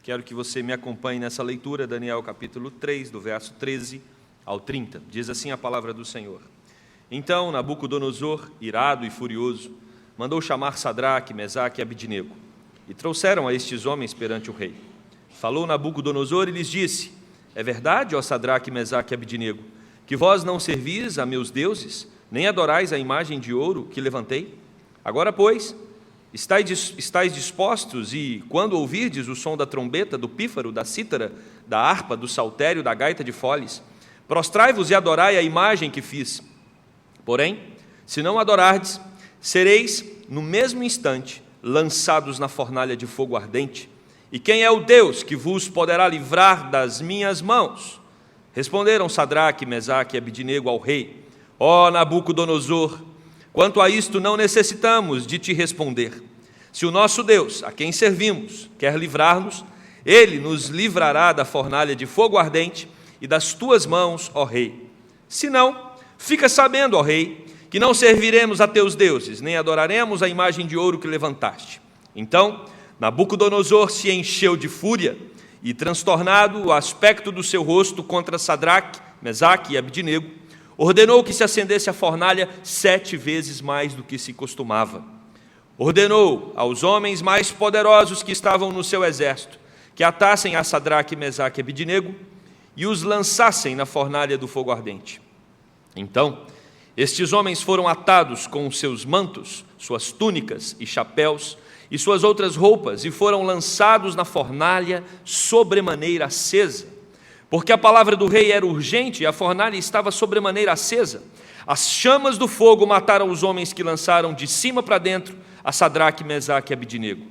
Quero que você me acompanhe nessa leitura, Daniel capítulo 3, do verso 13 ao 30. Diz assim a palavra do Senhor. Então Nabucodonosor, irado e furioso, mandou chamar Sadraque, Mesaque e Abidnego, e trouxeram a estes homens perante o rei. Falou Nabucodonosor e lhes disse: é verdade, ó Sadraque, Mesaque e Abidnego, que vós não servis a meus deuses, nem adorais a imagem de ouro que levantei? Agora, pois, estáis dispostos, e quando ouvirdes o som da trombeta, do pífaro, da cítara, da harpa, do saltério, da gaita de foles, prostrai-vos e adorai a imagem que fiz. Porém, se não adorardes, sereis, no mesmo instante, lançados na fornalha de fogo ardente. E quem é o Deus que vos poderá livrar das minhas mãos? Responderam Sadraque, Mesaque e Abidnego ao rei: ó Nabucodonosor, quanto a isto não necessitamos de te responder. Se o nosso Deus, a quem servimos, quer livrar-nos, ele nos livrará da fornalha de fogo ardente e das tuas mãos, ó rei. Se não, fica sabendo, ó rei, que não serviremos a teus deuses, nem adoraremos a imagem de ouro que levantaste. Então Nabucodonosor se encheu de fúria e, transtornado o aspecto do seu rosto contra Sadraque, Mesaque e Abidnego, ordenou que se acendesse a fornalha 7 vezes mais do que se costumava. Ordenou aos homens mais poderosos que estavam no seu exército que atassem a Sadraque, Mesaque e Abidnego e os lançassem na fornalha do fogo ardente. Então, estes homens foram atados com os seus mantos, suas túnicas e chapéus e suas outras roupas, e foram lançados na fornalha sobremaneira acesa, porque a palavra do rei era urgente e a fornalha estava sobremaneira acesa. As chamas do fogo mataram os homens que lançaram de cima para dentro a Sadraque, Mesaque e Abidnego.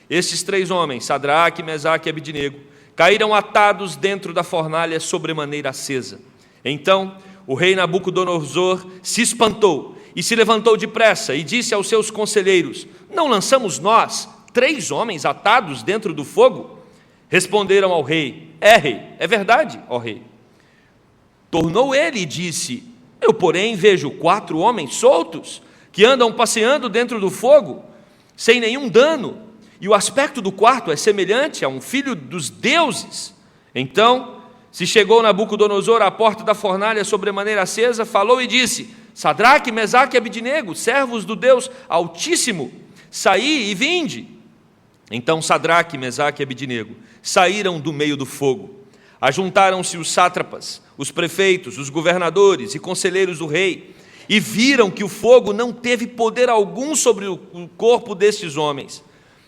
Estes 3 homens, Sadraque, Mesaque e Abidnego, caíram atados dentro da fornalha sobremaneira acesa. Então o rei Nabucodonosor se espantou e se levantou depressa e disse aos seus conselheiros: não lançamos nós 3 homens atados dentro do fogo? Responderam ao rei: rei, é verdade, ó rei. Tornou ele e disse: eu, porém, vejo 4 homens soltos que andam passeando dentro do fogo, sem nenhum dano, e o aspecto do quarto é semelhante a um filho dos deuses. Então se chegou Nabucodonosor à porta da fornalha sobremaneira acesa, falou e disse: Sadraque, Mesaque e Abidnego, servos do Deus Altíssimo, saí e vinde. Então Sadraque, Mesaque e Abidnego saíram do meio do fogo. Ajuntaram-se os sátrapas, os prefeitos, os governadores e conselheiros do rei, e viram que o fogo não teve poder algum sobre o corpo destes homens.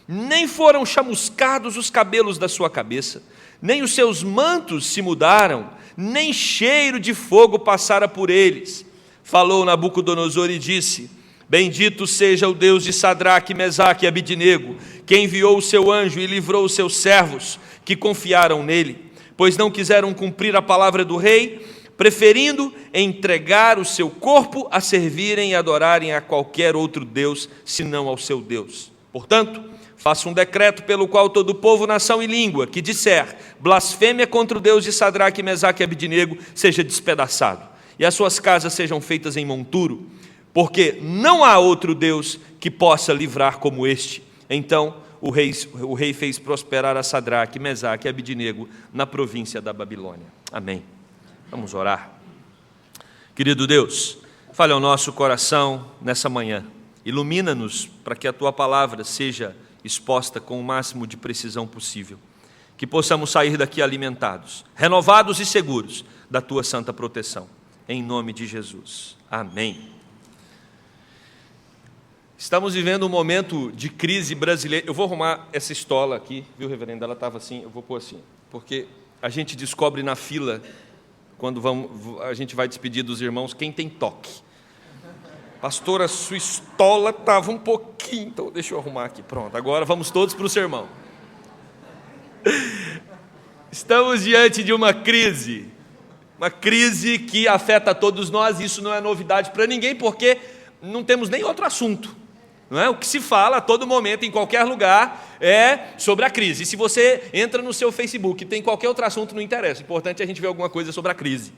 Nem foram chamuscados os cabelos da sua cabeça, nem os seus mantos se mudaram, nem cheiro de fogo passara por eles. Falou Nabucodonosor e disse: bendito seja o Deus de Sadraque, Mesaque e Abidnego, que enviou o seu anjo e livrou os seus servos, que confiaram nele, pois não quiseram cumprir a palavra do rei, preferindo entregar o seu corpo a servirem e adorarem a qualquer outro Deus, senão ao seu Deus. Portanto, faça um decreto pelo qual todo povo, nação e língua que disser blasfêmia contra o Deus de Sadraque, Mesaque e Abidnego seja despedaçado, e as suas casas sejam feitas em monturo, porque não há outro Deus que possa livrar como este. Então o rei fez prosperar a Sadraque, Mesaque e Abidnego na província da Babilônia. Amém. Vamos orar. Querido Deus, fale ao nosso coração nessa manhã. Ilumina-nos para que a Tua palavra seja exposta com o máximo de precisão possível. Que possamos sair daqui alimentados, renovados e seguros da Tua santa proteção. Em nome de Jesus. Amém. Estamos vivendo um momento de crise brasileira. Eu vou arrumar essa estola aqui, viu, reverendo? Ela estava assim, eu vou pôr assim, porque a gente descobre na fila, quando a gente vai despedir dos irmãos, quem tem toque. Pastora, sua estola estava um pouquinho, então deixa eu arrumar aqui. Pronto, agora vamos todos para o sermão. Estamos diante de uma crise que afeta todos nós. Isso não é novidade para ninguém, porque não temos nem outro assunto, não é? O que se fala a todo momento, em qualquer lugar, é sobre a crise. E se você entra no seu Facebook e tem qualquer outro assunto, não interessa. O importante é a gente ver alguma coisa sobre a crise.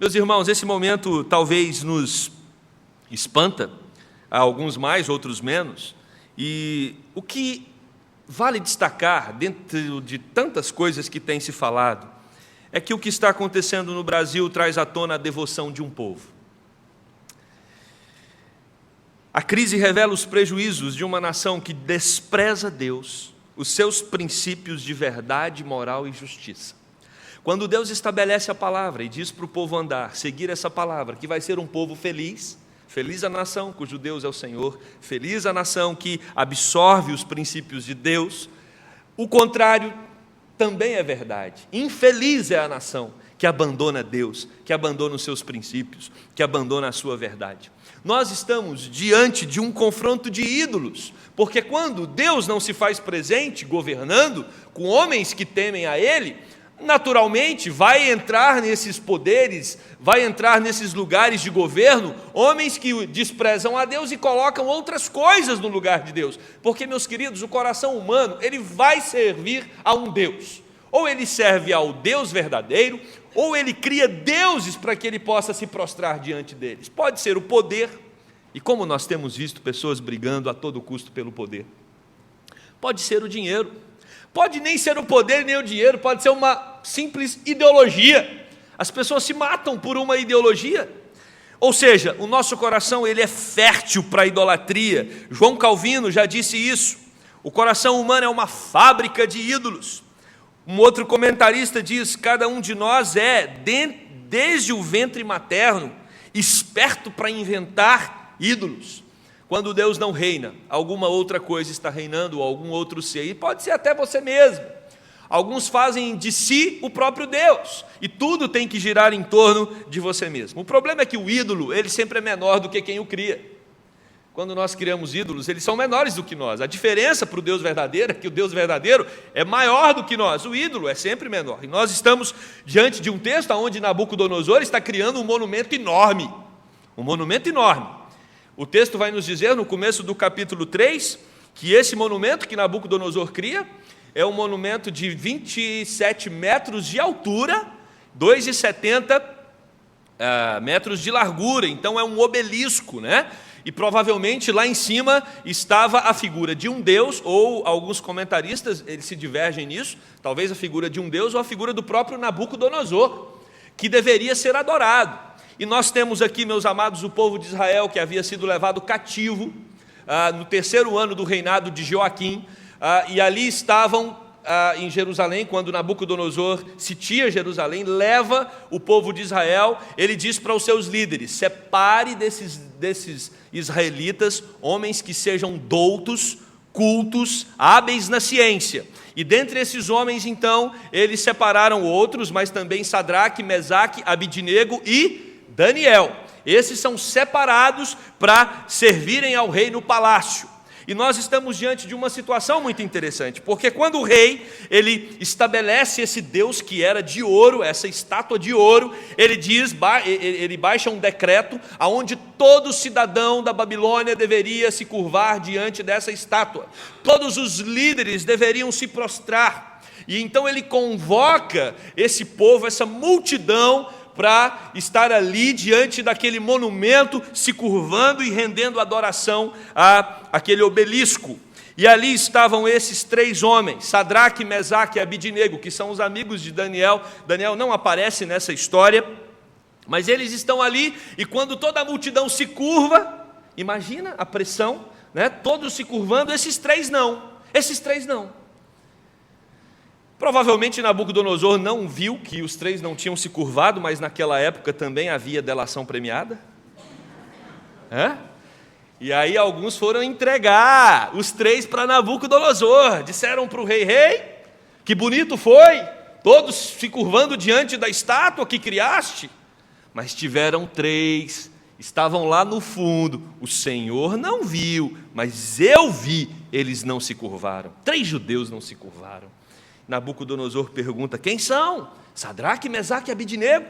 Meus irmãos, esse momento talvez nos espanta, a alguns mais, outros menos, e o que vale destacar, dentro de tantas coisas que tem se falado, é que o que está acontecendo no Brasil traz à tona a devoção de um povo. A crise revela os prejuízos de uma nação que despreza Deus, os seus princípios de verdade, moral e justiça. Quando Deus estabelece a palavra e diz para o povo andar, seguir essa palavra, que vai ser um povo feliz, feliz a nação cujo Deus é o Senhor, feliz a nação que absorve os princípios de Deus, o contrário também é verdade. Infeliz é a nação que abandona Deus, que abandona os seus princípios, que abandona a sua verdade. Nós estamos diante de um confronto de ídolos, porque quando Deus não se faz presente, governando, com homens que temem a Ele, naturalmente vai entrar nesses poderes, vai entrar nesses lugares de governo, homens que desprezam a Deus e colocam outras coisas no lugar de Deus. Porque, meus queridos, o coração humano, ele vai servir a um Deus. Ou ele serve ao Deus verdadeiro, ou ele cria deuses para que ele possa se prostrar diante deles. Pode ser o poder, e como nós temos visto pessoas brigando a todo custo pelo poder. Pode ser o dinheiro, pode nem ser o poder nem o dinheiro, pode ser uma simples ideologia. As pessoas se matam por uma ideologia. Ou seja, o nosso coração ele é fértil para a idolatria. João Calvino já disse isso. O coração humano é uma fábrica de ídolos. Um outro comentarista diz: cada um de nós é, desde o ventre materno, esperto para inventar ídolos. Quando Deus não reina, alguma outra coisa está reinando, ou algum outro ser, e pode ser até você mesmo. Alguns fazem de si o próprio Deus, e tudo tem que girar em torno de você mesmo. O problema é que o ídolo, ele sempre é menor do que quem o cria. Quando nós criamos ídolos, eles são menores do que nós. A diferença para o Deus verdadeiro é que o Deus verdadeiro é maior do que nós. O ídolo é sempre menor. E nós estamos diante de um texto onde Nabucodonosor está criando um monumento enorme. Um monumento enorme. O texto vai nos dizer, no começo do capítulo 3, que esse monumento que Nabucodonosor cria é um monumento de 27 metros de altura, 2,70 metros de largura. Então é um obelisco, né? E provavelmente lá em cima estava a figura de um deus, ou alguns comentaristas, eles se divergem nisso, talvez a figura de um deus ou a figura do próprio Nabucodonosor, que deveria ser adorado. E nós temos aqui, meus amados, o povo de Israel que havia sido levado cativo no 3º ano do reinado de Joaquim, e ali estavam em Jerusalém, quando Nabucodonosor sitia Jerusalém, leva o povo de Israel, ele diz para os seus líderes: separe desses israelitas homens que sejam doutos, cultos, hábeis na ciência. E dentre esses homens, então, eles separaram outros, mas também Sadraque, Mesaque, Abidnego e Daniel. Esses são separados para servirem ao rei no palácio. E nós estamos diante de uma situação muito interessante, porque quando o rei, ele estabelece esse Deus que era de ouro, essa estátua de ouro, ele baixa um decreto aonde todo cidadão da Babilônia deveria se curvar diante dessa estátua. Todos os líderes deveriam se prostrar. E então ele convoca esse povo, essa multidão, para estar ali diante daquele monumento, se curvando e rendendo adoração àquele obelisco. E ali estavam esses 3 homens, Sadraque, Mesaque e Abidnego, que são os amigos de Daniel. Daniel não aparece nessa história, mas eles estão ali, e quando toda a multidão se curva, imagina a pressão, né? Todos se curvando, esses três não. Provavelmente Nabucodonosor não viu que os 3 não tinham se curvado, mas naquela época também havia delação premiada. E aí alguns foram entregar os 3 para Nabucodonosor. Disseram para o rei: que bonito foi, todos se curvando diante da estátua que criaste. Mas tiveram 3, estavam lá no fundo. O Senhor não viu, mas eu vi, eles não se curvaram. 3 judeus não se curvaram. Nabucodonosor pergunta: quem são? Sadraque, Mesaque e Abidnego?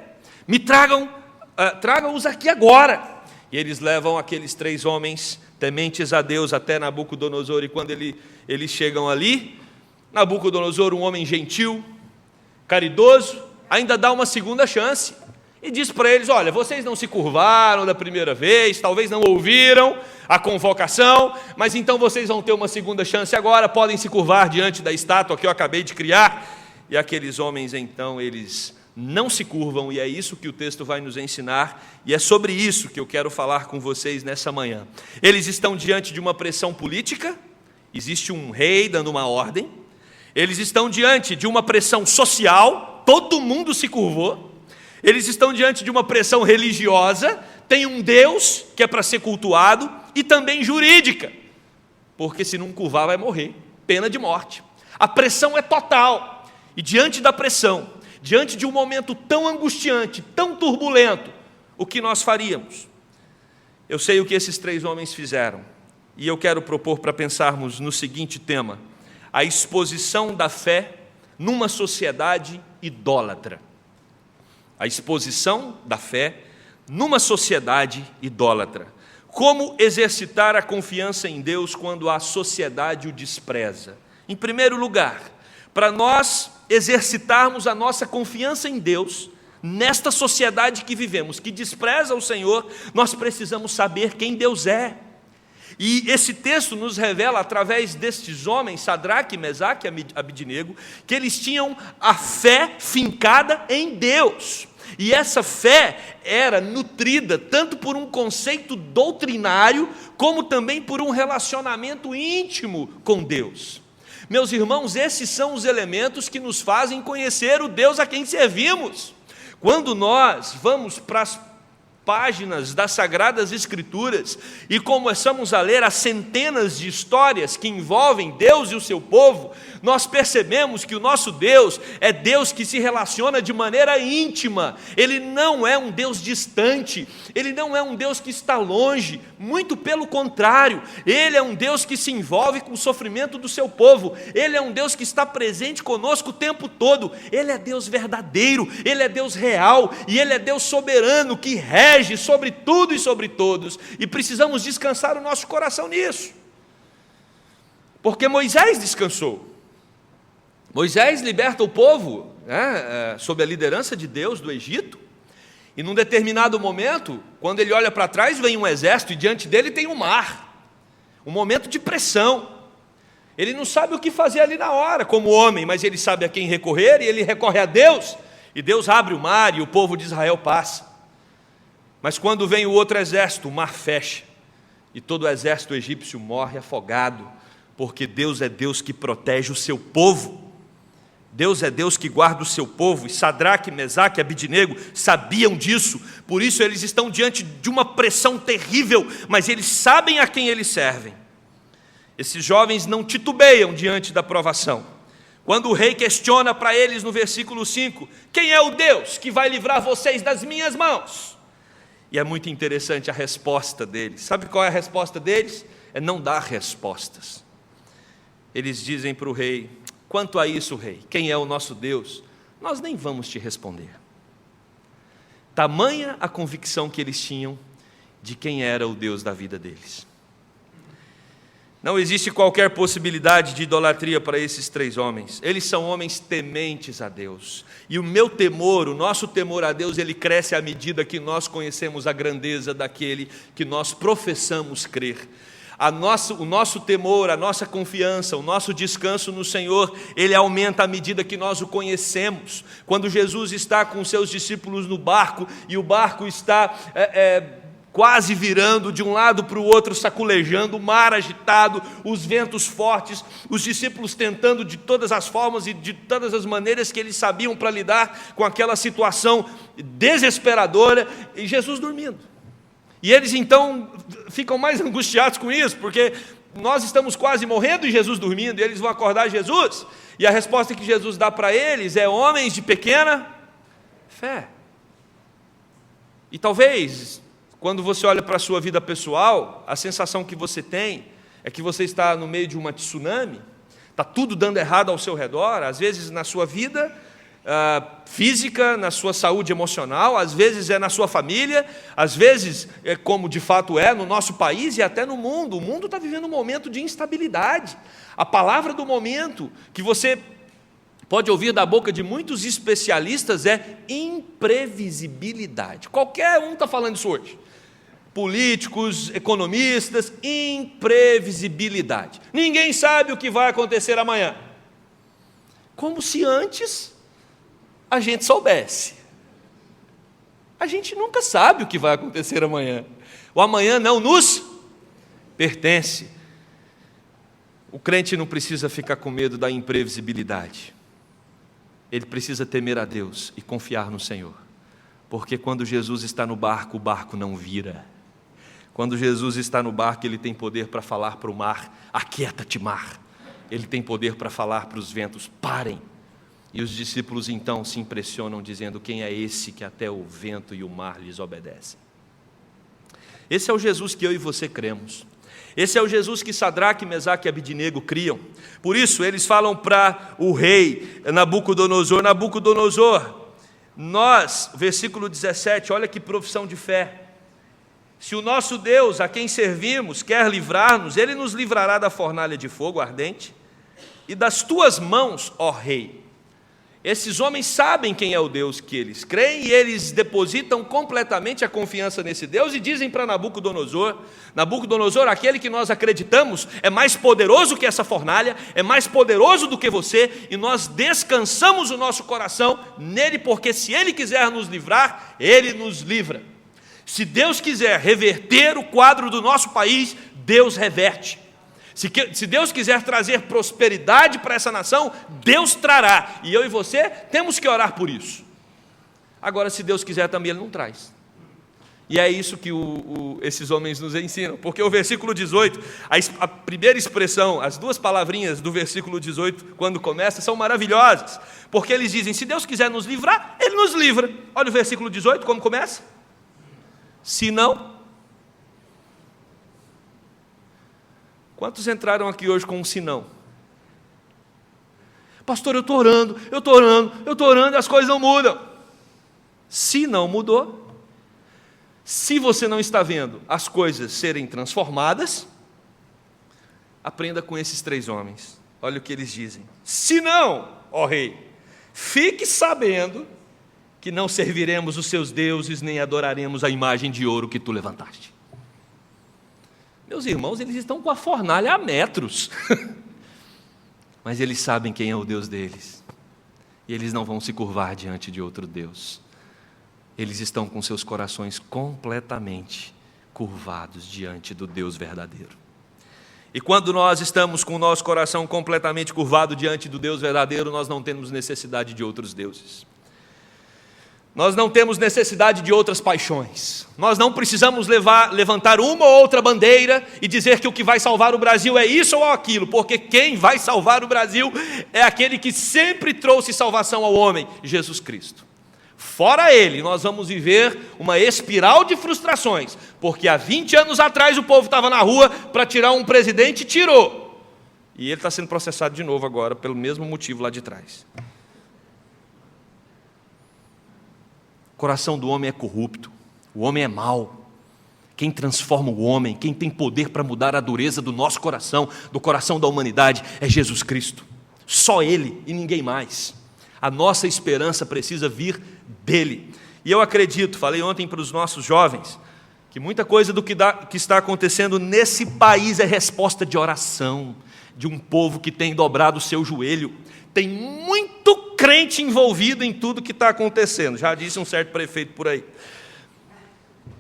Me tragam-os aqui agora. E eles levam aqueles 3 homens tementes a Deus até Nabucodonosor. E quando eles chegam ali, Nabucodonosor, um homem gentil, caridoso, ainda dá uma segunda chance. e diz para eles: olha, vocês não se curvaram da primeira vez, talvez não ouviram a convocação, mas então vocês vão ter uma segunda chance agora, podem se curvar diante da estátua que eu acabei de criar. E aqueles homens então, eles não se curvam, e é isso que o texto vai nos ensinar, e é sobre isso que eu quero falar com vocês nessa manhã. Eles estão diante de uma pressão política, existe um rei dando uma ordem. Eles estão diante de uma pressão social, todo mundo se curvou. Eles estão diante de uma pressão religiosa, tem um Deus que é para ser cultuado, e também jurídica, porque se não curvar vai morrer, pena de morte. A pressão é total, e diante da pressão, diante de um momento tão angustiante, tão turbulento, o que nós faríamos? Eu sei o que esses 3 homens fizeram, e eu quero propor para pensarmos no seguinte tema: a exposição da fé numa sociedade idólatra. A exposição da fé numa sociedade idólatra. Como exercitar a confiança em Deus quando a sociedade o despreza? Em primeiro lugar, para nós exercitarmos a nossa confiança em Deus, nesta sociedade que vivemos, que despreza o Senhor, nós precisamos saber quem Deus é. E esse texto nos revela, através destes homens, Sadraque, Mesaque e Abidnego, que eles tinham a fé fincada em Deus. E essa fé era nutrida tanto por um conceito doutrinário, como também por um relacionamento íntimo com Deus. Meus irmãos, esses são os elementos que nos fazem conhecer o Deus a quem servimos. Quando nós vamos para as páginas das Sagradas Escrituras e começamos a ler as centenas de histórias que envolvem Deus e o seu povo, nós percebemos que o nosso Deus é Deus que se relaciona de maneira íntima. Ele não é um Deus distante, Ele não é um Deus que está longe, muito pelo contrário, Ele é um Deus que se envolve com o sofrimento do seu povo, Ele é um Deus que está presente conosco o tempo todo. Ele é Deus verdadeiro, Ele é Deus real, e Ele é Deus soberano, que rege sobre tudo e sobre todos, e precisamos descansar o nosso coração nisso, porque Moisés descansou. Moisés liberta o povo, sob a liderança de Deus, do Egito, e num determinado momento, quando ele olha para trás, vem um exército e diante dele tem um mar, um momento de pressão. Ele não sabe o que fazer ali na hora, como homem, mas ele sabe a quem recorrer, e ele recorre a Deus, e Deus abre o mar, e o povo de Israel passa. Mas quando vem o outro exército, o mar fecha, e todo o exército egípcio morre afogado, porque Deus é Deus que protege o seu povo. Deus é Deus que guarda o seu povo, e Sadraque, Mesaque e Abidnego sabiam disso, por isso eles estão diante de uma pressão terrível, mas eles sabem a quem eles servem. Esses jovens não titubeiam diante da provação. Quando o rei questiona para eles no versículo 5, quem é o Deus que vai livrar vocês das minhas mãos? E é muito interessante a resposta deles. Sabe qual é a resposta deles? É não dar respostas. Eles dizem para o rei: quanto a isso, rei, quem é o nosso Deus? Nós nem vamos te responder. Tamanha a convicção que eles tinham de quem era o Deus da vida deles. Não existe qualquer possibilidade de idolatria para esses 3 homens. Eles são homens tementes a Deus. E o meu temor, o nosso temor a Deus, ele cresce à medida que nós conhecemos a grandeza daquele que nós professamos crer. O nosso temor, a nossa confiança, o nosso descanso no Senhor, ele aumenta à medida que nós o conhecemos. Quando Jesus está com os seus discípulos no barco, e o barco está quase virando de um lado para o outro, saculejando, o mar agitado, os ventos fortes, os discípulos tentando de todas as formas e de todas as maneiras que eles sabiam para lidar com aquela situação desesperadora, e Jesus dormindo. E eles então ficam mais angustiados com isso, porque nós estamos quase morrendo e Jesus dormindo, e eles vão acordar Jesus, e a resposta que Jesus dá para eles é: homens de pequena fé. E talvez, quando você olha para a sua vida pessoal, a sensação que você tem é que você está no meio de uma tsunami, está tudo dando errado ao seu redor, às vezes na sua vida física, na sua saúde emocional, às vezes é na sua família, às vezes é como de fato é no nosso país e até no mundo. O mundo está vivendo um momento de instabilidade. A palavra do momento que você pode ouvir da boca de muitos especialistas é imprevisibilidade. Qualquer um está falando isso hoje. Políticos, economistas, imprevisibilidade. Ninguém sabe o que vai acontecer amanhã. Como se antes a gente soubesse. A gente nunca sabe o que vai acontecer amanhã. O amanhã não nos pertence. O crente não precisa ficar com medo da imprevisibilidade. Ele precisa temer a Deus e confiar no Senhor. Porque quando Jesus está no barco, o barco não vira. Quando Jesus está no barco, Ele tem poder para falar para o mar: aquieta-te, mar. Ele tem poder para falar para os ventos: parem. E os discípulos então se impressionam dizendo: quem é esse que até o vento e o mar lhes obedecem? Esse é o Jesus que eu e você cremos. Esse é o Jesus que Sadraque, Mesaque e Abidnego criam. Por isso eles falam para o rei Nabucodonosor: Nabucodonosor, nós, versículo 17, olha que profissão de fé. Se o nosso Deus, a quem servimos, quer livrar-nos, Ele nos livrará da fornalha de fogo ardente e das tuas mãos, ó rei. Esses homens sabem quem é o Deus que eles creem e eles depositam completamente a confiança nesse Deus e dizem para Nabucodonosor: Nabucodonosor, aquele que nós acreditamos é mais poderoso que essa fornalha, é mais poderoso do que você, e nós descansamos o nosso coração nele, porque se Ele quiser nos livrar, Ele nos livra. Se Deus quiser reverter o quadro do nosso país, Deus reverte. Se Deus quiser trazer prosperidade para essa nação, Deus trará. E eu e você temos que orar por isso. Agora, se Deus quiser também, Ele não traz. E é isso que esses homens nos ensinam. Porque o versículo 18, a primeira expressão, as duas palavrinhas do versículo 18, quando começa, são maravilhosas. Porque eles dizem: se Deus quiser nos livrar, Ele nos livra. Olha o versículo 18, como começa. Se não, quantos entraram aqui hoje com um sinão? Pastor, eu estou orando, e as coisas não mudam. Se não mudou, se você não está vendo as coisas serem transformadas, aprenda com esses três homens. Olha o que eles dizem: se não, ó rei, fique sabendo que não serviremos os seus deuses, nem adoraremos a imagem de ouro que tu levantaste. Meus irmãos, eles estão com a fornalha a metros, mas eles sabem quem é o Deus deles, e eles não vão se curvar diante de outro Deus. Eles estão com seus corações completamente curvados diante do Deus verdadeiro. E quando nós estamos com o nosso coração completamente curvado diante do Deus verdadeiro, nós não temos necessidade de outros deuses. Nós não temos necessidade de outras paixões. Nós não precisamos levantar uma ou outra bandeira e dizer que o que vai salvar o Brasil é isso ou aquilo, porque quem vai salvar o Brasil é aquele que sempre trouxe salvação ao homem, Jesus Cristo. Fora Ele, nós vamos viver uma espiral de frustrações, porque há 20 anos atrás o povo estava na rua para tirar um presidente e tirou. E ele está sendo processado de novo agora, pelo mesmo motivo lá de trás. O coração do homem é corrupto, o homem é mau. Quem transforma o homem, quem tem poder para mudar a dureza do nosso coração, do coração da humanidade, é Jesus Cristo. Só Ele e ninguém mais. A nossa esperança precisa vir dEle. E eu acredito, falei ontem para os nossos jovens, que muita coisa do que está acontecendo nesse país é resposta de oração, de um povo que tem dobrado o seu joelho. Tem muito crente envolvido em tudo que está acontecendo, já disse um certo prefeito por aí.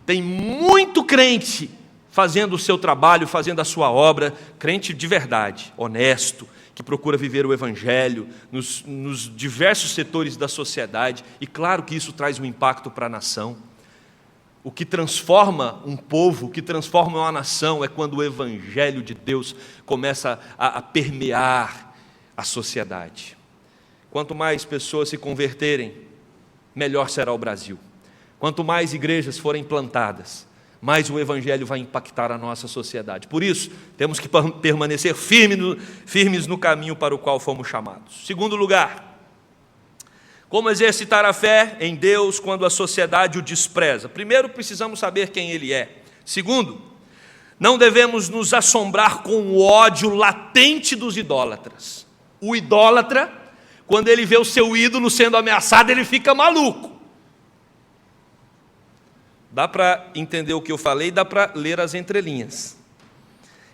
Tem muito crente fazendo o seu trabalho, fazendo a sua obra, crente de verdade, honesto, que procura viver o Evangelho nos diversos setores da sociedade, e claro que isso traz um impacto para a nação. O que transforma um povo, o que transforma uma nação é quando o Evangelho de Deus começa a permear a sociedade. Quanto mais pessoas se converterem, melhor será o Brasil. Quanto mais igrejas forem plantadas, mais o Evangelho vai impactar a nossa sociedade. Por isso, temos que permanecer firmes no caminho para o qual fomos chamados. Segundo lugar, como exercitar a fé em Deus quando a sociedade o despreza? Primeiro, precisamos saber quem Ele é. Segundo, não devemos nos assombrar com o ódio latente dos idólatras. O idólatra, quando ele vê o seu ídolo sendo ameaçado, ele fica maluco. Dá para entender o que eu falei, dá para ler as entrelinhas.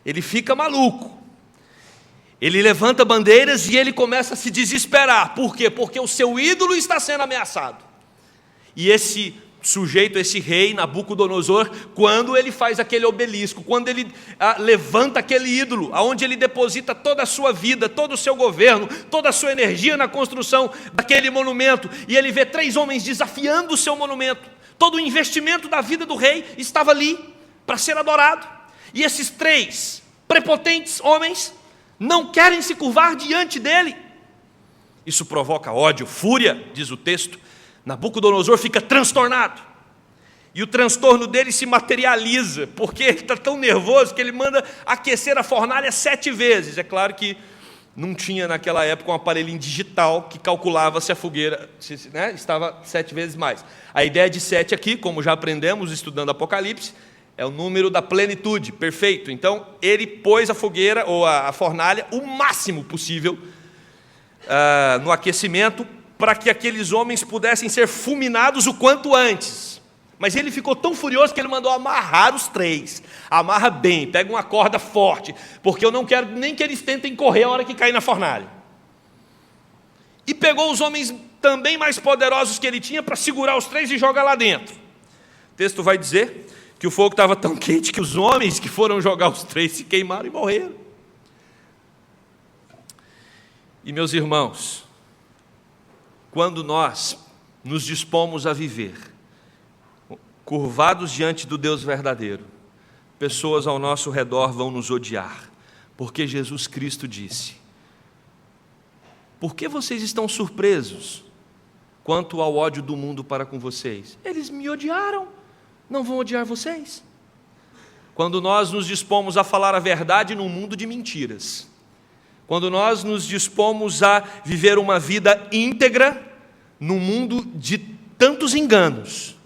Ele fica maluco. Ele levanta bandeiras e ele começa a se desesperar. Por quê? Porque o seu ídolo está sendo ameaçado. E esse sujeito, esse rei, Nabucodonosor, quando ele faz aquele obelisco, quando ele levanta aquele ídolo, aonde ele deposita toda a sua vida, todo o seu governo, toda a sua energia na construção daquele monumento, e ele vê 3 homens desafiando o seu monumento, todo o investimento da vida do rei estava ali para ser adorado, e esses 3 prepotentes homens não querem se curvar diante dele. Isso provoca ódio, fúria, diz o texto. Nabucodonosor fica transtornado, e o transtorno dele se materializa, porque ele está tão nervoso que ele manda aquecer a fornalha 7 vezes. É claro que não tinha naquela época um aparelhinho digital que calculava se a fogueira estava 7 vezes mais. A ideia de 7 aqui, como já aprendemos estudando Apocalipse, é o número da plenitude, perfeito. Então ele pôs a fogueira ou a fornalha o máximo possível no aquecimento, para que aqueles homens pudessem ser fulminados o quanto antes. Mas ele ficou tão furioso que ele mandou amarrar os 3. Amarra bem, pega uma corda forte, porque eu não quero nem que eles tentem correr a hora que cair na fornalha. E pegou os homens também mais poderosos que ele tinha para segurar os 3 e jogar lá dentro. O texto vai dizer que o fogo estava tão quente que os homens que foram jogar os 3 se queimaram e morreram. E meus irmãos, quando nós nos dispomos a viver curvados diante do Deus verdadeiro, pessoas ao nosso redor vão nos odiar, porque Jesus Cristo disse: por que vocês estão surpresos quanto ao ódio do mundo para com vocês? Eles me odiaram, não vão odiar vocês? Quando nós nos dispomos a falar a verdade num mundo de mentiras, quando nós nos dispomos a viver uma vida íntegra num mundo de tantos enganos,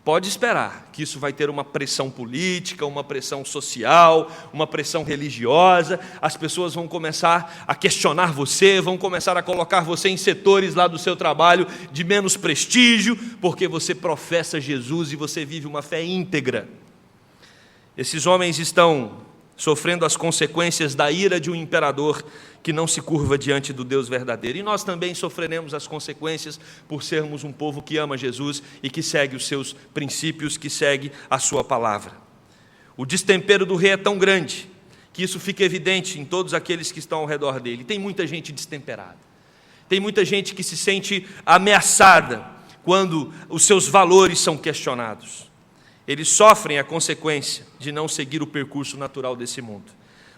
pode esperar que isso vai ter uma pressão política, uma pressão social, uma pressão religiosa. As pessoas vão começar a questionar você, vão começar a colocar você em setores lá do seu trabalho de menos prestígio, porque você professa Jesus e você vive uma fé íntegra. Esses homens estão sofrendo as consequências da ira de um imperador que não se curva diante do Deus verdadeiro. E nós também sofreremos as consequências por sermos um povo que ama Jesus e que segue os seus princípios, que segue a sua palavra. O destempero do rei é tão grande que isso fica evidente em todos aqueles que estão ao redor dele. Tem muita gente destemperada. Tem muita gente que se sente ameaçada quando os seus valores são questionados. Eles sofrem a consequência de não seguir o percurso natural desse mundo.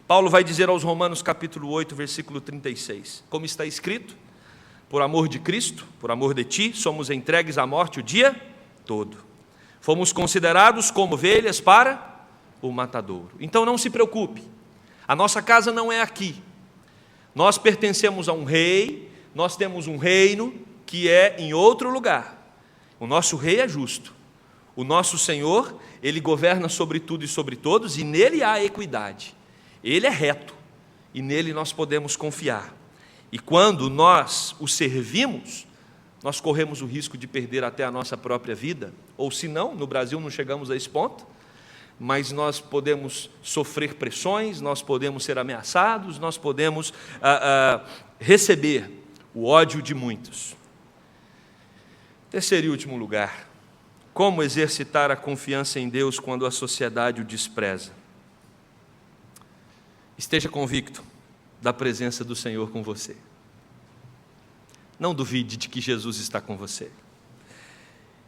Paulo vai dizer aos Romanos capítulo 8, versículo 36, como está escrito: por amor de Cristo, por amor de ti, somos entregues à morte o dia todo. Fomos considerados como ovelhas para o matadouro. Então não se preocupe, a nossa casa não é aqui. Nós pertencemos a um rei, nós temos um reino que é em outro lugar. O nosso rei é justo. O nosso Senhor, Ele governa sobre tudo e sobre todos, e nele há equidade. Ele é reto, e nele nós podemos confiar. E quando nós o servimos, nós corremos o risco de perder até a nossa própria vida, ou se não, no Brasil não chegamos a esse ponto, mas nós podemos sofrer pressões, nós podemos ser ameaçados, nós podemos receber o ódio de muitos. Terceiro e último lugar: como exercitar a confiança em Deus quando a sociedade o despreza? Esteja convicto da presença do Senhor com você. Não duvide de que Jesus está com você.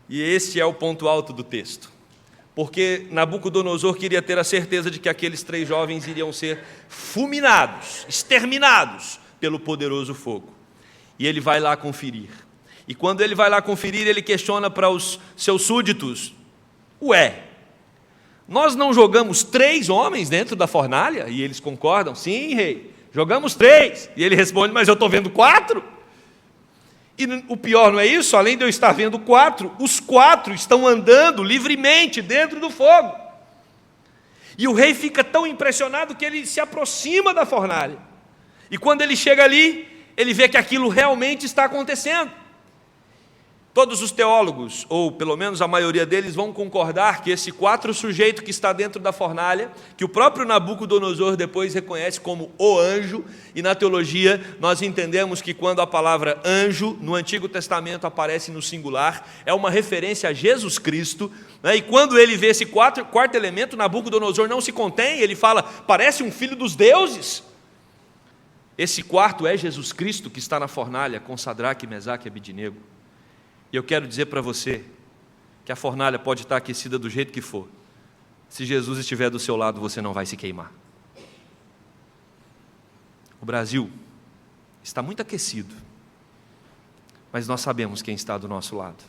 E esse é o ponto alto do texto. Porque Nabucodonosor queria ter a certeza de que aqueles 3 jovens iriam ser fulminados, exterminados pelo poderoso fogo. E ele vai lá conferir. E quando ele vai lá conferir, ele questiona para os seus súditos: ué, nós não jogamos 3 homens dentro da fornalha? E eles concordam: sim, rei, jogamos 3. E ele responde: mas eu estou vendo 4. E o pior não é isso, além de eu estar vendo 4, os 4 estão andando livremente dentro do fogo. E o rei fica tão impressionado que ele se aproxima da fornalha. E quando ele chega ali, ele vê que aquilo realmente está acontecendo. Todos os teólogos, ou pelo menos a maioria deles, vão concordar que esse quarto sujeito que está dentro da fornalha, que o próprio Nabucodonosor depois reconhece como o anjo, e na teologia nós entendemos que quando a palavra anjo no Antigo Testamento aparece no singular, é uma referência a Jesus Cristo, né? E quando ele vê esse quarto elemento, Nabucodonosor não se contém, ele fala, parece um filho dos deuses. Esse quarto é Jesus Cristo que está na fornalha com Sadraque, Mesaque e Abidnego. E eu quero dizer para você que a fornalha pode estar aquecida do jeito que for. Se Jesus estiver do seu lado, você não vai se queimar. O Brasil está muito aquecido, mas nós sabemos quem está do nosso lado.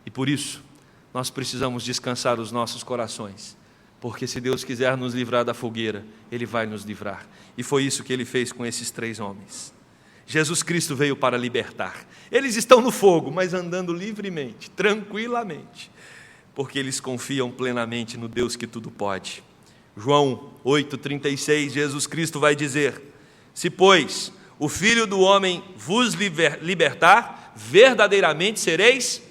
E por isso, nós precisamos descansar os nossos corações, porque se Deus quiser nos livrar da fogueira, Ele vai nos livrar. E foi isso que Ele fez com esses 3 homens. Jesus Cristo veio para libertar. Eles estão no fogo, mas andando livremente, tranquilamente, porque eles confiam plenamente no Deus que tudo pode. João 8,36, Jesus Cristo vai dizer, se pois o Filho do Homem vos libertar, verdadeiramente sereis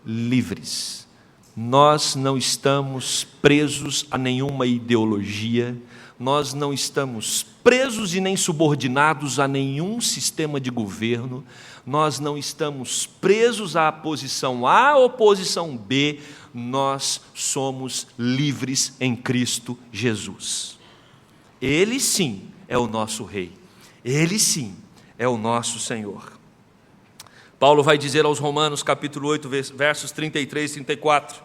livres. Nós não estamos presos a nenhuma ideologia, nós não estamos presos e nem subordinados a nenhum sistema de governo, nós não estamos presos à posição A ou posição B, nós somos livres em Cristo Jesus. Ele sim é o nosso Rei, Ele sim é o nosso Senhor. Paulo vai dizer aos Romanos, capítulo 8, versos 33 e 34,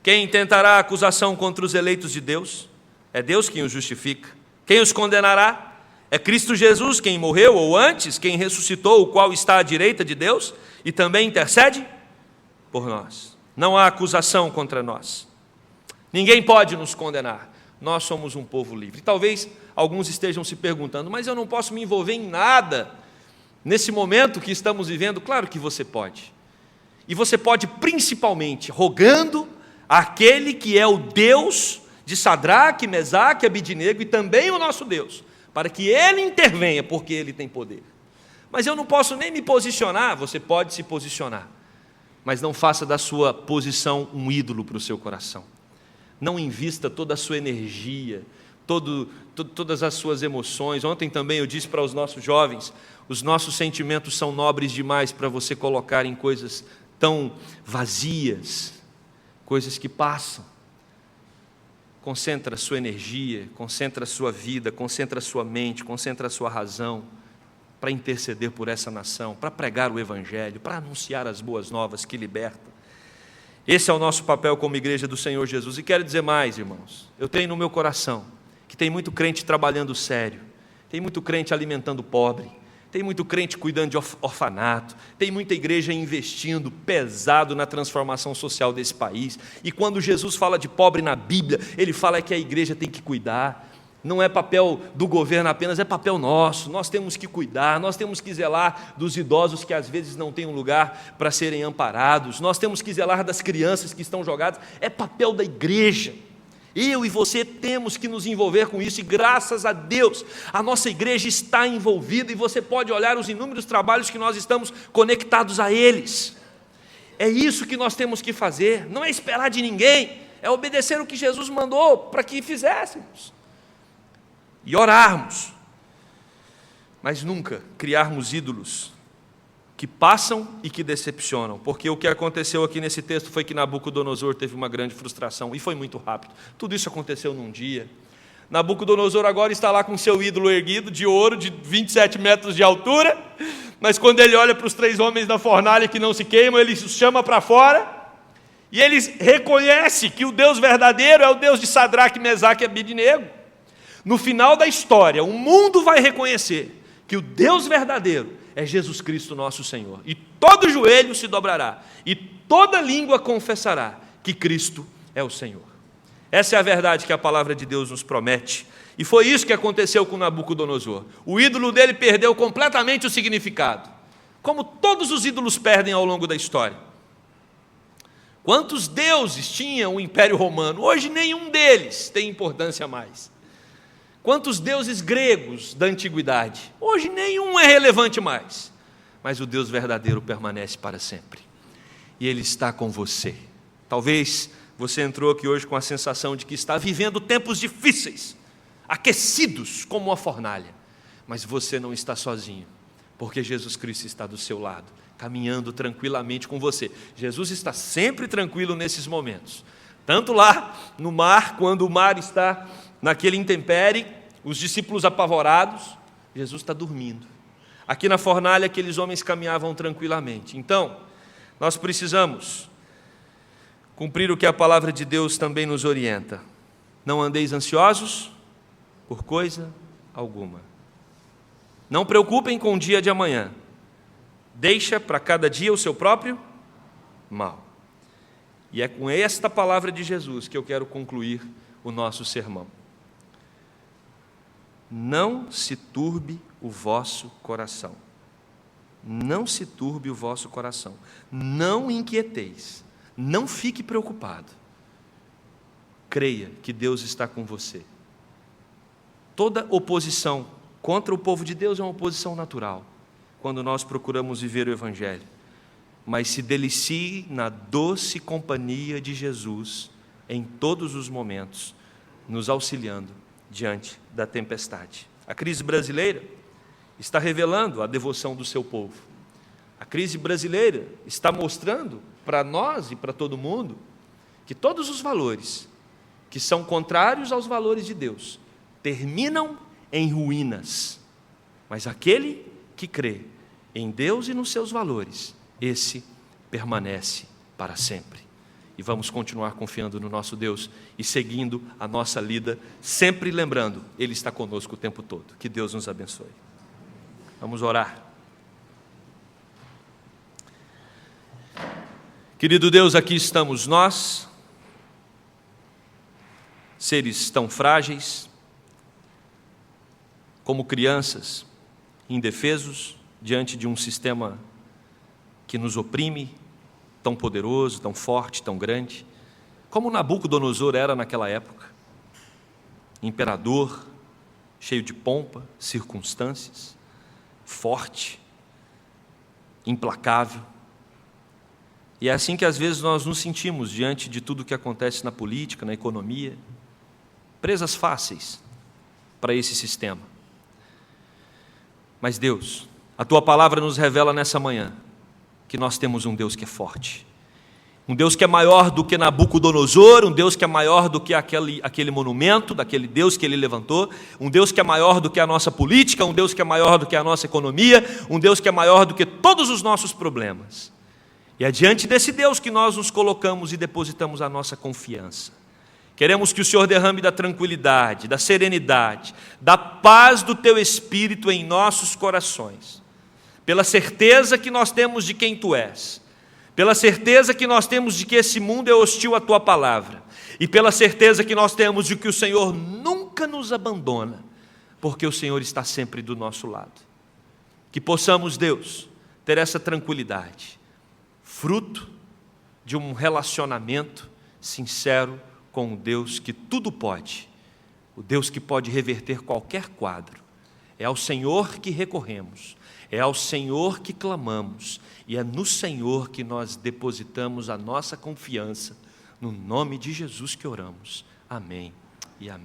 quem tentará acusação contra os eleitos de Deus? É Deus quem os justifica. Quem os condenará? É Cristo Jesus quem morreu, ou antes, quem ressuscitou, o qual está à direita de Deus, e também intercede por nós. Não há acusação contra nós. Ninguém pode nos condenar. Nós somos um povo livre. Talvez alguns estejam se perguntando, mas eu não posso me envolver em nada nesse momento que estamos vivendo. Claro que você pode. E você pode principalmente rogando àquele que é o Deus de Sadraque, Mesaque, Abidnego e também o nosso Deus, para que Ele intervenha, porque Ele tem poder. Mas eu não posso nem me posicionar. Você pode se posicionar, mas não faça da sua posição um ídolo para o seu coração. Não invista toda a sua energia, todas as suas emoções. Ontem também eu disse para os nossos jovens, os nossos sentimentos são nobres demais para você colocar em coisas tão vazias, coisas que passam. Concentra a sua energia, concentra a sua vida, concentra a sua mente, concentra a sua razão para interceder por essa nação, para pregar o Evangelho, para anunciar as boas novas que libertam. Esse é o nosso papel como igreja do Senhor Jesus. E quero dizer mais, irmãos, eu tenho no meu coração que tem muito crente trabalhando sério, tem muito crente alimentando pobre, tem muito crente cuidando de orfanato, tem muita igreja investindo pesado na transformação social desse país. E quando Jesus fala de pobre na Bíblia, Ele fala que a igreja tem que cuidar. Não é papel do governo apenas, é papel nosso. Nós temos que cuidar, nós temos que zelar dos idosos que às vezes não têm um lugar para serem amparados. Nós temos que zelar das crianças que estão jogadas. É papel da igreja. Eu e você temos que nos envolver com isso, e graças a Deus, a nossa igreja está envolvida, e você pode olhar os inúmeros trabalhos que nós estamos conectados a eles. É isso que nós temos que fazer, não é esperar de ninguém, é obedecer o que Jesus mandou para que fizéssemos, e orarmos, mas nunca criarmos ídolos que passam e que decepcionam, porque o que aconteceu aqui nesse texto foi que Nabucodonosor teve uma grande frustração, e foi muito rápido. Tudo isso aconteceu num dia. Nabucodonosor agora está lá com seu ídolo erguido, de ouro, de 27 metros de altura, mas quando ele olha para os 3 homens da fornalha que não se queimam, ele os chama para fora, e ele reconhece que o Deus verdadeiro é o Deus de Sadraque, Mesaque e Abidnego. No final da história, o mundo vai reconhecer que o Deus verdadeiro é Jesus Cristo nosso Senhor, e todo joelho se dobrará, e toda língua confessará que Cristo é o Senhor. Essa é a verdade que a palavra de Deus nos promete, e foi isso que aconteceu com Nabucodonosor. O ídolo dele perdeu completamente o significado, como todos os ídolos perdem ao longo da história. Quantos deuses tinha o Império Romano? Hoje nenhum deles tem importância mais. Quantos deuses gregos da antiguidade? Hoje nenhum é relevante mais. Mas o Deus verdadeiro permanece para sempre. E Ele está com você. Talvez você entrou aqui hoje com a sensação de que está vivendo tempos difíceis, aquecidos como uma fornalha. Mas você não está sozinho, porque Jesus Cristo está do seu lado, caminhando tranquilamente com você. Jesus está sempre tranquilo nesses momentos. Tanto lá no mar, quando o mar está naquele intempérie, os discípulos apavorados, Jesus está dormindo. Aqui na fornalha, aqueles homens caminhavam tranquilamente. Então, nós precisamos cumprir o que a palavra de Deus também nos orienta. Não andeis ansiosos por coisa alguma. Não preocupem com o dia de amanhã. Deixa para cada dia o seu próprio mal. E é com esta palavra de Jesus que eu quero concluir o nosso sermão. Não se turbe o vosso coração. Não se turbe o vosso coração. Não inquieteis. Não fique preocupado. Creia que Deus está com você. Toda oposição contra o povo de Deus é uma oposição natural, quando nós procuramos viver o Evangelho. Mas se delicie na doce companhia de Jesus em todos os momentos, nos auxiliando diante da tempestade. A crise brasileira está revelando a devoção do seu povo. A crise brasileira está mostrando para nós e para todo mundo que todos os valores que são contrários aos valores de Deus terminam em ruínas, mas aquele que crê em Deus e nos seus valores, esse permanece para sempre. E vamos continuar confiando no nosso Deus e seguindo a nossa lida, sempre lembrando, Ele está conosco o tempo todo. Que Deus nos abençoe. Vamos orar. Querido Deus, aqui estamos nós, seres tão frágeis, como crianças, indefesos, diante de um sistema que nos oprime, tão poderoso, tão forte, tão grande, como Nabucodonosor era naquela época, imperador, cheio de pompa, circunstâncias, forte, implacável. E é assim que às vezes nós nos sentimos diante de tudo o que acontece na política, na economia, presas fáceis para esse sistema. Mas Deus, a Tua palavra nos revela nessa manhã que nós temos um Deus que é forte, um Deus que é maior do que Nabucodonosor, um Deus que é maior do que aquele monumento, daquele Deus que Ele levantou, um Deus que é maior do que a nossa política, um Deus que é maior do que a nossa economia, um Deus que é maior do que todos os nossos problemas. E é diante desse Deus que nós nos colocamos e depositamos a nossa confiança. Queremos que o Senhor derrame da tranquilidade, da serenidade, da paz do Teu Espírito em nossos corações, pela certeza que nós temos de quem Tu és, pela certeza que nós temos de que esse mundo é hostil à Tua palavra, e pela certeza que nós temos de que o Senhor nunca nos abandona, porque o Senhor está sempre do nosso lado. Que possamos, Deus, ter essa tranquilidade, fruto de um relacionamento sincero com o Deus que tudo pode, o Deus que pode reverter qualquer quadro. É ao Senhor que recorremos, é ao Senhor que clamamos, e é no Senhor que nós depositamos a nossa confiança. No nome de Jesus que oramos. Amém e amém.